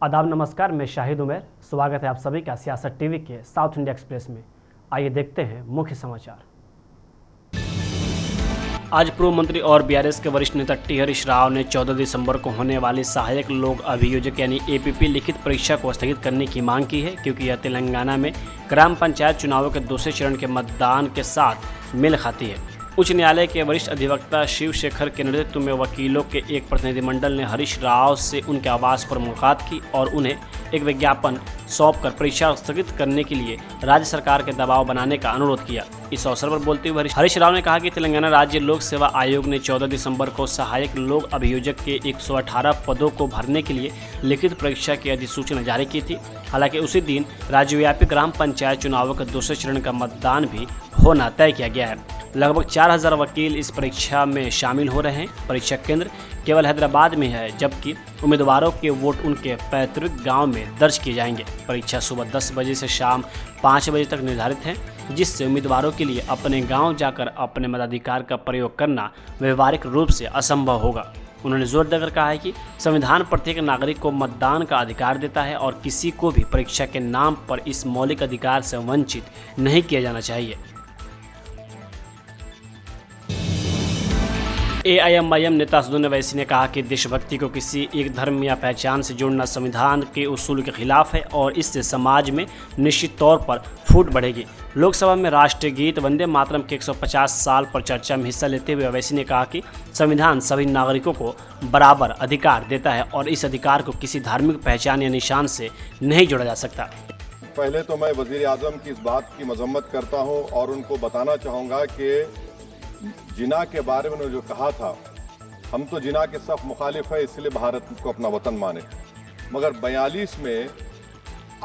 आदाब नमस्कार, मैं शाहिद उमर। स्वागत है आप सभी का सियासत टीवी के साउथ इंडिया एक्सप्रेस में। आइए देखते हैं मुख्य समाचार। आज पूर्व मंत्री और बीआरएस के वरिष्ठ नेता टी हरीश राव ने 14 दिसंबर को होने वाली सहायक लोक अभियोजक यानी एपीपी लिखित परीक्षा को स्थगित करने की मांग की है, क्योंकि यह तेलंगाना में ग्राम पंचायत चुनावों के दूसरे चरण के मतदान के साथ मेल खाती है। उच्च न्यायालय के वरिष्ठ अधिवक्ता शिव शेखर के नेतृत्व में वकीलों के एक प्रतिनिधिमंडल ने हरीश राव से उनके आवास पर मुलाकात की और उन्हें एक विज्ञापन सौंपकर परीक्षा स्थगित करने के लिए राज्य सरकार के दबाव बनाने का अनुरोध किया। इस अवसर पर बोलते हुए हरीश राव ने कहा कि तेलंगाना राज्य लोक सेवा आयोग ने 14 दिसंबर को सहायक लोक अभियोजक के 118 पदों को भरने के लिए लिखित परीक्षा की अधिसूचना जारी की थी। हालांकि उसी दिन राज्यव्यापी ग्राम पंचायत चुनावों के दूसरे चरण का मतदान भी होना तय किया गया है। लगभग 4000 वकील इस परीक्षा में शामिल हो रहे हैं। परीक्षा केंद्र केवल हैदराबाद में है, जबकि उम्मीदवारों के वोट उनके पैतृक गांव में दर्ज किए जाएंगे। परीक्षा सुबह 10 बजे से शाम 5 बजे तक निर्धारित है, जिससे उम्मीदवारों के लिए अपने गांव जाकर अपने मताधिकार का प्रयोग करना व्यवहारिक रूप से असंभव होगा। उन्होंने जोर देकर कहा है कि संविधान प्रत्येक नागरिक को मतदान का अधिकार देता है और किसी को भी परीक्षा के नाम पर इस मौलिक अधिकार से वंचित नहीं किया जाना चाहिए। एआईएमआईएम नेता असदुद्दीन ओवैसी ने कहा कि देशभक्ति को किसी एक धर्म या पहचान से जोड़ना संविधान के उसूल के खिलाफ है और इससे समाज में निश्चित तौर पर फूट बढ़ेगी। लोकसभा में राष्ट्रीय गीत वंदे मातरम के 150 साल पर चर्चा में हिस्सा लेते हुए ओवैसी ने कहा कि संविधान सभी नागरिकों को बराबर अधिकार देता है और इस अधिकार को किसी धार्मिक पहचान या निशान से नहीं जोड़ा जा सकता। पहले तो मैं वजीर आजम की इस बात की मजम्मत करता हूँ और उनको बताना चाहूँगा कि जिना के बारे में जो कहा था, हम तो जिना के सख्त मुखालिफ है, इसलिए भारत को अपना वतन माने। मगर 42 में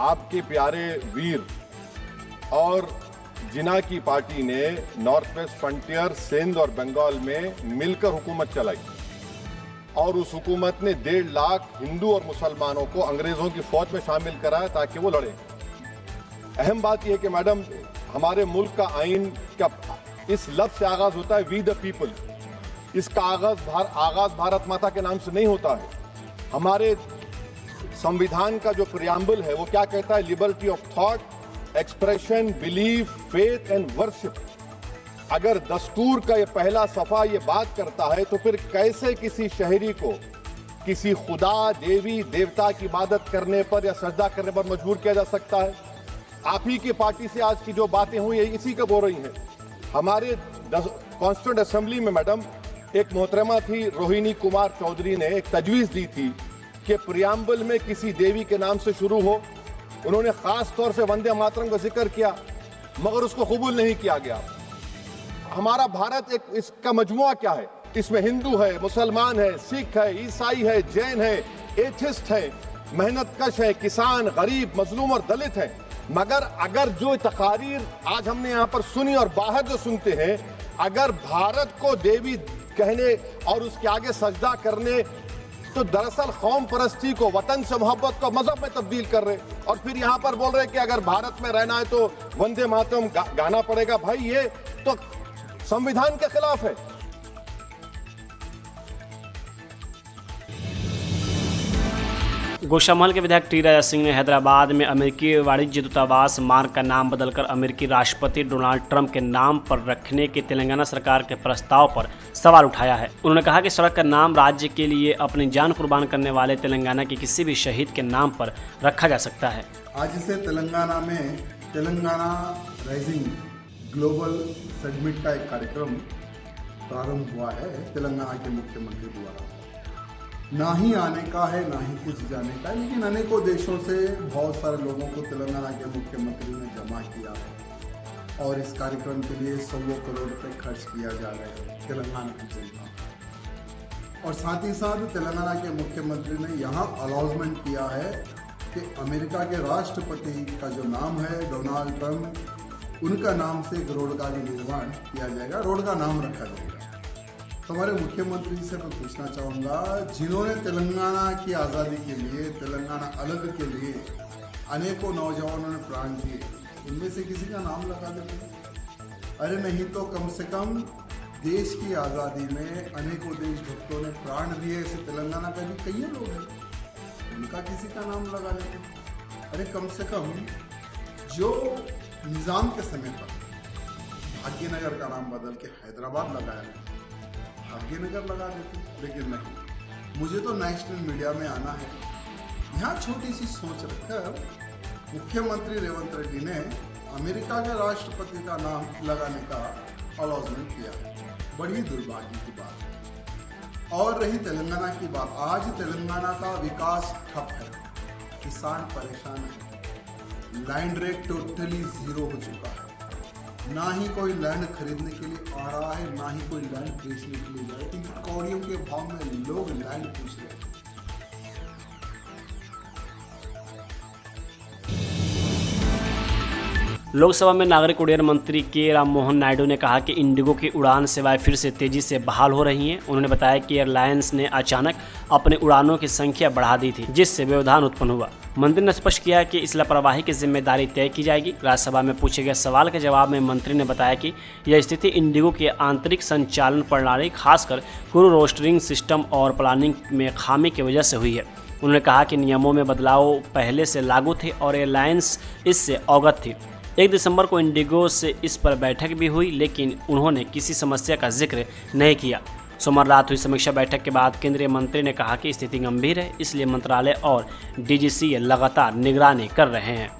आपके प्यारे वीर और जिना की पार्टी ने नॉर्थ वेस्ट फ्रंटियर, सिंध और बंगाल में मिलकर हुकूमत चलाई और उस हुकूमत ने 1.5 लाख हिंदू और मुसलमानों को अंग्रेजों की फौज में शामिल कराया ताकि वो लड़े। अहम बात यह है कि मैडम, हमारे मुल्क का आइन का इस लफ्ज से आगाज होता है वी द पीपल। इसका आगाज भारत माता के नाम से नहीं होता है। हमारे संविधान का जो प्रियम्बल है वो क्या कहता है? Liberty of thought, expression, belief, faith and worship. अगर दस्तूर का ये पहला सफा ये बात करता है तो फिर कैसे किसी शहरी को किसी खुदा, देवी, देवता की इबादत करने पर या सजदा करने पर मजबूर किया जा सकता है? आप ही की पार्टी से आज की जो बातें हुई है इसी का बोल रही हैं। हमारे कॉन्स्टिट्यूंट असेंबली में मैडम एक मोहतरमा थी रोहिणी कुमार चौधरी ने एक तजवीज़ दी थी कि प्रियम्बल में किसी देवी के नाम से शुरू हो। उन्होंने खास तौर से वंदे मातरम का जिक्र किया, मगर उसको कबूल नहीं किया गया। हमारा भारत एक इसका मजमुआ क्या है? इसमें हिंदू है, मुसलमान है, सिख है, ईसाई है, जैन है, एथिस्ट है, मेहनत कश है, किसान, गरीब, मजलूम और दलित है। मगर अगर जो तकारीर आज हमने यहाँ पर सुनी और बाहर जो सुनते हैं, अगर भारत को देवी कहने और उसके आगे सजदा करने, तो दरअसल कौम परस्ती को, वतन से मोहब्बत को मजहब में तब्दील कर रहे और फिर यहाँ पर बोल रहे कि अगर भारत में रहना है तो वंदे मातरम गाना पड़ेगा। भाई ये तो संविधान के खिलाफ है। गोशामहल के विधायक टी राजा सिंह ने हैदराबाद में अमेरिकी वाणिज्य दूतावास मार्ग का नाम बदलकर अमेरिकी राष्ट्रपति डोनाल्ड ट्रंप के नाम पर रखने के तेलंगाना सरकार के प्रस्ताव पर सवाल उठाया है। उन्होंने कहा कि सड़क का नाम राज्य के लिए अपनी जान कुर्बान करने वाले तेलंगाना के किसी भी शहीद के नाम पर रखा जा सकता है। आज से तेलंगाना में तेलंगाना राइजिंग ग्लोबल समिट का एक कार्यक्रम प्रारंभ हुआ है तेलंगाना के मुख्यमंत्री द्वारा। ना ही आने का है, ना ही कुछ जाने का है, लेकिन अनेकों देशों से बहुत सारे लोगों को तेलंगाना के मुख्यमंत्री ने जमा किया है और इस कार्यक्रम के लिए 100 करोड़ रुपए खर्च किया जा रहा है तेलंगाना की जनता। और साथ ही साथ तेलंगाना के मुख्यमंत्री ने यहाँ अनाउंसमेंट किया है कि अमेरिका के राष्ट्रपति का जो नाम है डोनाल्ड ट्रंप, उनका नाम से एक रोड का भी निर्माण किया जाएगा, रोड का नाम रखा जाएगा। तो हमारे मुख्यमंत्री से मैं पूछना चाहूँगा, जिन्होंने तेलंगाना की आज़ादी के लिए, तेलंगाना अलग के लिए अनेकों नौजवानों ने प्राण दिए, उनमें से किसी का नाम लगा देते? अरे नहीं तो कम से कम देश की आज़ादी में अनेकों देशभक्तों ने प्राण दिए, ऐसे तेलंगाना का भी कई लोग हैं। उनका किसी का नाम लगा लेते हैं। अरे कम से कम जो निज़ाम के समय पर भाग्यनगर का नाम बदल के हैदराबाद लगाया, भाग्यनगर लगा देते, लेकिन नहीं, मुझे तो नेशनल मीडिया में आना है। यहाँ छोटी सी सोच रखकर मुख्यमंत्री रेवंत रेड्डी ने अमेरिका के राष्ट्रपति का नाम लगाने का अलाउजमेंट किया। बड़ी दुर्भाग्य की बात है। और रही तेलंगाना की बात, आज तेलंगाना का विकास ठप है, किसान परेशान है, लैंड रेट टोटली जीरो हो चुका है, ना ही कोई लैंड खरीदने के लिए आ रहा है, ना ही कोई लैंड बेचने के लिए जा रहा है, क्योंकि कौड़ियों के भाव में लोग लैंड पूछ रहे हैं। लोकसभा में नागरिक उड्डयन मंत्री के राममोहन नायडू ने कहा कि इंडिगो की उड़ान सेवाएं फिर से तेजी से बहाल हो रही हैं। उन्होंने बताया कि एयरलाइंस ने अचानक अपने उड़ानों की संख्या बढ़ा दी थी, जिससे व्यवधान उत्पन्न हुआ। मंत्री ने स्पष्ट किया कि इस लापरवाही की जिम्मेदारी तय की जाएगी। राज्यसभा में पूछे गए सवाल के जवाब में मंत्री ने बताया कि यह स्थिति इंडिगो की आंतरिक संचालन प्रणाली, खासकर क्रू रोस्टरिंग सिस्टम और प्लानिंग में खामी की वजह से हुई है। उन्होंने कहा कि नियमों में बदलाव पहले से लागू थे और एयरलाइंस इससे अवगत थी। 1 दिसंबर को इंडिगो से इस पर बैठक भी हुई, लेकिन उन्होंने किसी समस्या का जिक्र नहीं किया। सोमवार रात हुई समीक्षा बैठक के बाद केंद्रीय मंत्री ने कहा कि स्थिति गंभीर है, इसलिए मंत्रालय और डीजीसीए लगातार निगरानी कर रहे हैं।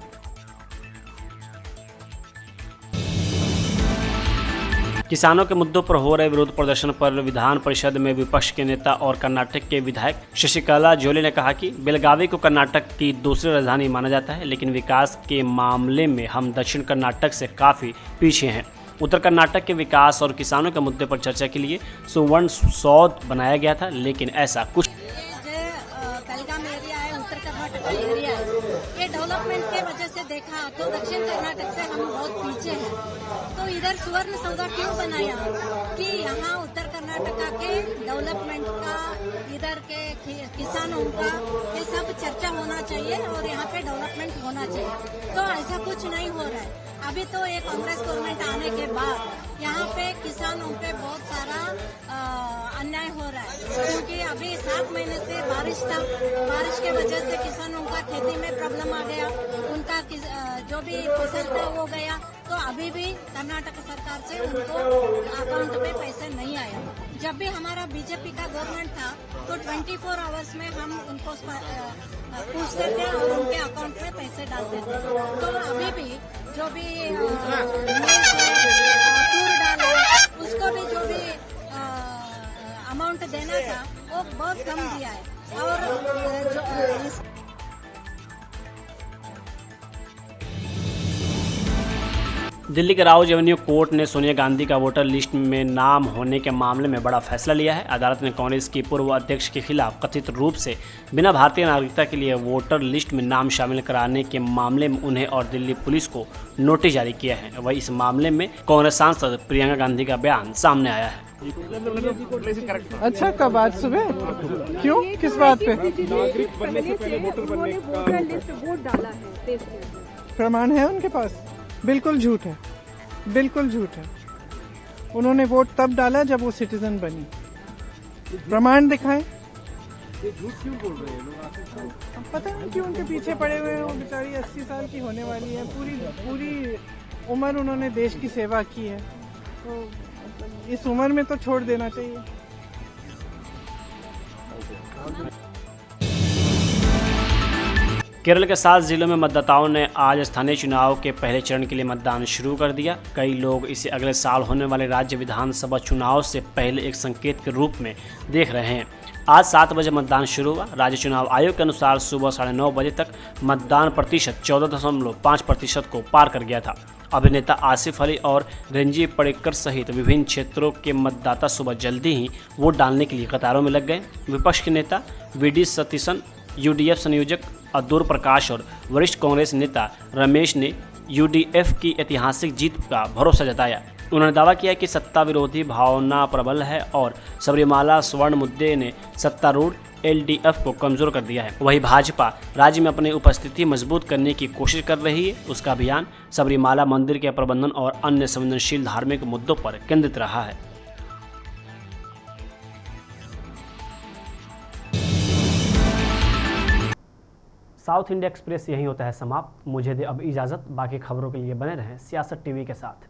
किसानों के मुद्दों पर हो रहे विरोध प्रदर्शन पर विधान परिषद में विपक्ष के नेता और कर्नाटक के विधायक शशिकला जोले ने कहा कि बेलगावी को कर्नाटक की दूसरी राजधानी माना जाता है, लेकिन विकास के मामले में हम दक्षिण कर्नाटक से काफ़ी पीछे हैं। उत्तर कर्नाटक के विकास और किसानों के मुद्दे पर चर्चा के लिए सुवर्ण सौध बनाया गया था, लेकिन ऐसा कुछ बेलगाम एरिया है, उत्तर कर्नाटक का एरिया है, ये डेवलपमेंट के वजह से देखा तो दक्षिण कर्नाटक से हम बहुत पीछे हैं। तो इधर सुवर्ण सौदा क्यों बनाया कि यहाँ उत्तर कर्नाटक के डेवलपमेंट का, इधर के किसानों का ये सब चर्चा होना चाहिए और यहाँ पे डेवलपमेंट होना चाहिए। तो ऐसा कुछ नहीं हो रहा है। अभी तो ये कांग्रेस गवर्नमेंट आने के बाद यहाँ पे किसानों पे बहुत सारा अन्याय हो रहा है, क्योंकि अभी 7 महीने से बारिश था, बारिश के वजह से किसानों का खेती में प्रॉब्लम आ गया, उनका जो भी फसल था वो गया। तो अभी भी कर्नाटक सरकार से उनको अकाउंट पे पैसे नहीं आया। जब भी हमारा बीजेपी का गवर्नमेंट था तो 24 आवर्स में हम उनको पूछते थे और उनके अकाउंट में पैसे डालते थे। तो अभी भी जो भी टूर डाला उसको भी जो भी अमाउंट देना था वो बहुत कम दिया है। और दिल्ली के राउज एवेन्यू कोर्ट ने सोनिया गांधी का वोटर लिस्ट में नाम होने के मामले में बड़ा फैसला लिया है। अदालत ने कांग्रेस की पूर्व अध्यक्ष के खिलाफ कथित रूप से बिना भारतीय नागरिकता के लिए वोटर लिस्ट में नाम शामिल कराने के मामले में उन्हें और दिल्ली पुलिस को नोटिस जारी किया है। वही इस मामले में कांग्रेस सांसद प्रियंका गांधी का बयान सामने आया है। अच्छा, कब? आज सुबह? क्यों? किस बात पे? नागरिक बनने से पहले वोटर बनने का वोटर लिस्ट वोट डाला है। प्रमाण है उनके पास? बिल्कुल झूठ है, बिल्कुल झूठ है। उन्होंने वोट तब डाला जब वो सिटीजन बनी। प्रमाण दिखाएं। ये झूठ क्यों बोल रहे हैं लोग? पता नहीं क्यों उनके पीछे पड़े हुए हैं। वो बेचारी 80 साल की होने वाली है, पूरी उम्र उन्होंने देश की सेवा की है, तो इस उम्र में तो छोड़ देना चाहिए। केरल के 7 जिलों में मतदाताओं ने आज स्थानीय चुनाव के पहले चरण के लिए मतदान शुरू कर दिया। कई लोग इसे अगले साल होने वाले राज्य विधानसभा चुनाव से पहले एक संकेत के रूप में देख रहे हैं। आज 7 बजे मतदान शुरू हुआ। राज्य चुनाव आयोग के अनुसार सुबह 9:30 बजे तक मतदान प्रतिशत 14.5% को पार कर गया था। अभिनेता आसिफ अली और रंजी पड़ेकर सहित विभिन्न क्षेत्रों के मतदाता सुबह जल्दी ही वोट डालने के लिए कतारों में लग गए। विपक्ष के नेता वी.डी. सतीशन, यूडीएफ संयोजक अदूर प्रकाश और वरिष्ठ कांग्रेस नेता रमेश ने यूडीएफ की ऐतिहासिक जीत का भरोसा जताया। उन्होंने दावा किया कि सत्ता विरोधी भावना प्रबल है और सबरीमाला स्वर्ण मुद्दे ने सत्तारूढ़ एलडीएफ को कमजोर कर दिया है। वहीं भाजपा राज्य में अपनी उपस्थिति मजबूत करने की कोशिश कर रही है। उसका अभियान सबरीमाला मंदिर के प्रबंधन और अन्य संवेदनशील धार्मिक मुद्दों पर केंद्रित रहा है। साउथ इंडिया एक्सप्रेस यहीं होता है समाप्त। मुझे दे अब इजाज़त। बाकी खबरों के लिए बने रहें सियासत टीवी के साथ।